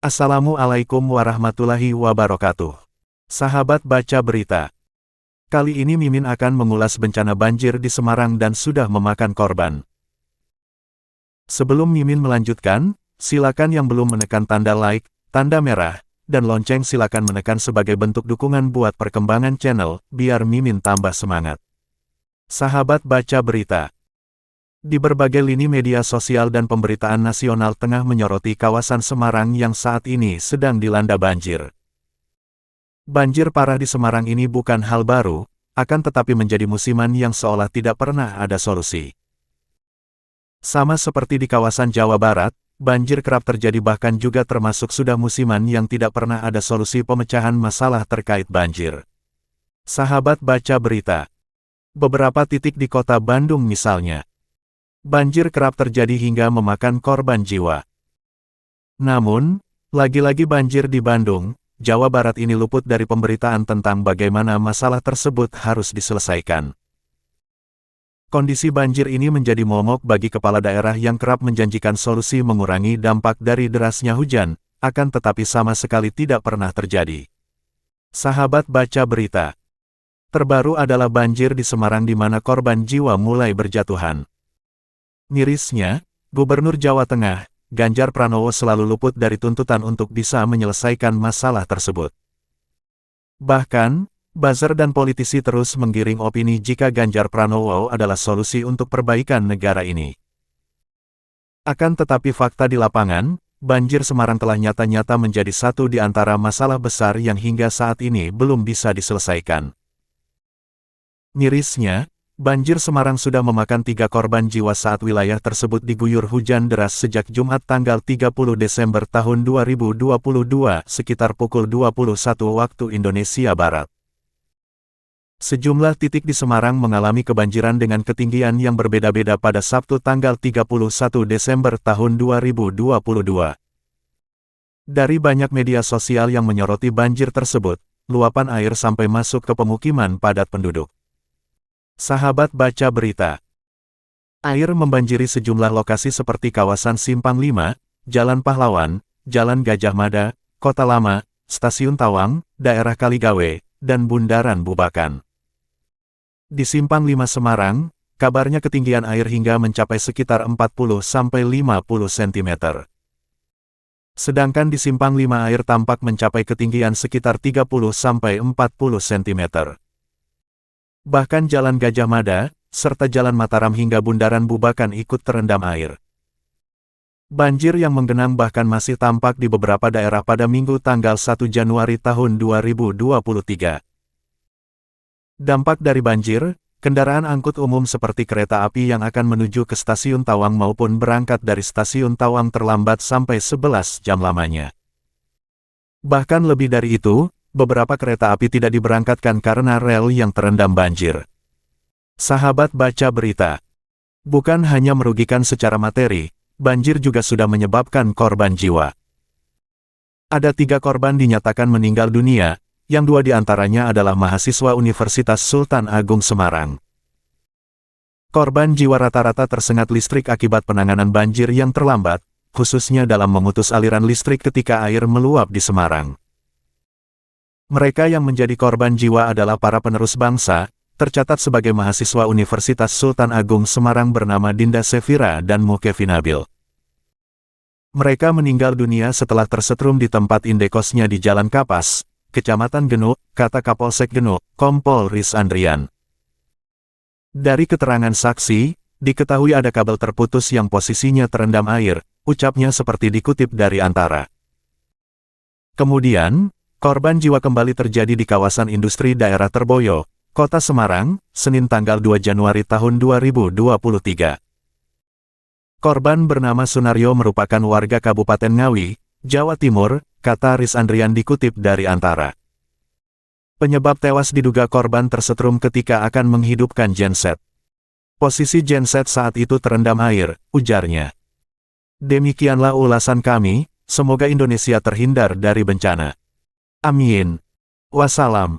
Assalamualaikum warahmatullahi wabarakatuh. Sahabat baca berita. Kali ini Mimin akan mengulas bencana banjir di Semarang dan sudah memakan korban. Sebelum Mimin melanjutkan, silakan yang belum menekan tanda like, tanda merah, dan lonceng silakan menekan sebagai bentuk dukungan buat perkembangan channel, biar Mimin tambah semangat. Sahabat baca berita. Di berbagai lini media sosial dan pemberitaan nasional tengah menyoroti kawasan Semarang yang saat ini sedang dilanda banjir. Banjir parah di Semarang ini bukan hal baru, akan tetapi menjadi musiman yang seolah tidak pernah ada solusi. Sama seperti di kawasan Jawa Barat, banjir kerap terjadi bahkan juga termasuk sudah musiman yang tidak pernah ada solusi pemecahan masalah terkait banjir. Sahabat baca berita. Beberapa titik di kota Bandung misalnya. Banjir kerap terjadi hingga memakan korban jiwa. Namun, lagi-lagi banjir di Bandung, Jawa Barat ini luput dari pemberitaan tentang bagaimana masalah tersebut harus diselesaikan. Kondisi banjir ini menjadi momok bagi kepala daerah yang kerap menjanjikan solusi mengurangi dampak dari derasnya hujan, akan tetapi sama sekali tidak pernah terjadi. Sahabat baca berita. Terbaru adalah banjir di Semarang di mana korban jiwa mulai berjatuhan. Mirisnya, Gubernur Jawa Tengah, Ganjar Pranowo selalu luput dari tuntutan untuk bisa menyelesaikan masalah tersebut. Bahkan, buzzer dan politisi terus menggiring opini jika Ganjar Pranowo adalah solusi untuk perbaikan negara ini. Akan tetapi fakta di lapangan, banjir Semarang telah nyata-nyata menjadi satu di antara masalah besar yang hingga saat ini belum bisa diselesaikan. Mirisnya, banjir Semarang sudah memakan 3 korban jiwa saat wilayah tersebut diguyur hujan deras sejak Jumat tanggal 30 Desember tahun 2022 sekitar pukul 21 waktu Indonesia Barat. Sejumlah titik di Semarang mengalami kebanjiran dengan ketinggian yang berbeda-beda pada Sabtu tanggal 31 Desember tahun 2022. Dari banyak media sosial yang menyoroti banjir tersebut, luapan air sampai masuk ke pemukiman padat penduduk. Sahabat baca berita. Air membanjiri sejumlah lokasi seperti kawasan Simpang 5, Jalan Pahlawan, Jalan Gajah Mada, Kota Lama, Stasiun Tawang, Daerah Kaligawe, dan Bundaran Bubakan. Di Simpang 5 Semarang, kabarnya ketinggian air hingga mencapai sekitar 40-50 cm. Sedangkan di Simpang 5 air tampak mencapai ketinggian sekitar 30-40 cm. Bahkan Jalan Gajah Mada, serta Jalan Mataram hingga Bundaran Bubakan ikut terendam air. Banjir yang menggenang bahkan masih tampak di beberapa daerah pada Minggu tanggal 1 Januari tahun 2023. Dampak dari banjir, kendaraan angkut umum seperti kereta api yang akan menuju ke Stasiun Tawang maupun berangkat dari Stasiun Tawang terlambat sampai 11 jam lamanya. Bahkan lebih dari itu, beberapa kereta api tidak diberangkatkan karena rel yang terendam banjir. Sahabat baca berita. Bukan hanya merugikan secara materi, banjir juga sudah menyebabkan korban jiwa. Ada 3 korban dinyatakan meninggal dunia, yang 2 diantaranya adalah mahasiswa Universitas Sultan Agung Semarang. Korban jiwa rata-rata tersengat listrik akibat penanganan banjir yang terlambat, khususnya dalam memutus aliran listrik ketika air meluap di Semarang. Mereka yang menjadi korban jiwa adalah para penerus bangsa, tercatat sebagai mahasiswa Universitas Sultan Agung Semarang bernama Dinda Sefira dan Mukevi Nabil. Mereka meninggal dunia setelah tersetrum di tempat indekosnya di Jalan Kapas, Kecamatan Genuk, kata Kapolsek Genuk, Kompol Riz Andrian. Dari keterangan saksi, diketahui ada kabel terputus yang posisinya terendam air, ucapnya seperti dikutip dari Antara. Kemudian, korban jiwa kembali terjadi di kawasan industri daerah Terboyo, Kota Semarang, Senin tanggal 2 Januari tahun 2023. Korban bernama Sunario merupakan warga Kabupaten Ngawi, Jawa Timur, kata Riz Andrian dikutip dari Antara. Penyebab tewas diduga korban tersetrum ketika akan menghidupkan genset. Posisi genset saat itu terendam air, ujarnya. Demikianlah ulasan kami, semoga Indonesia terhindar dari bencana. Amin. Wassalam.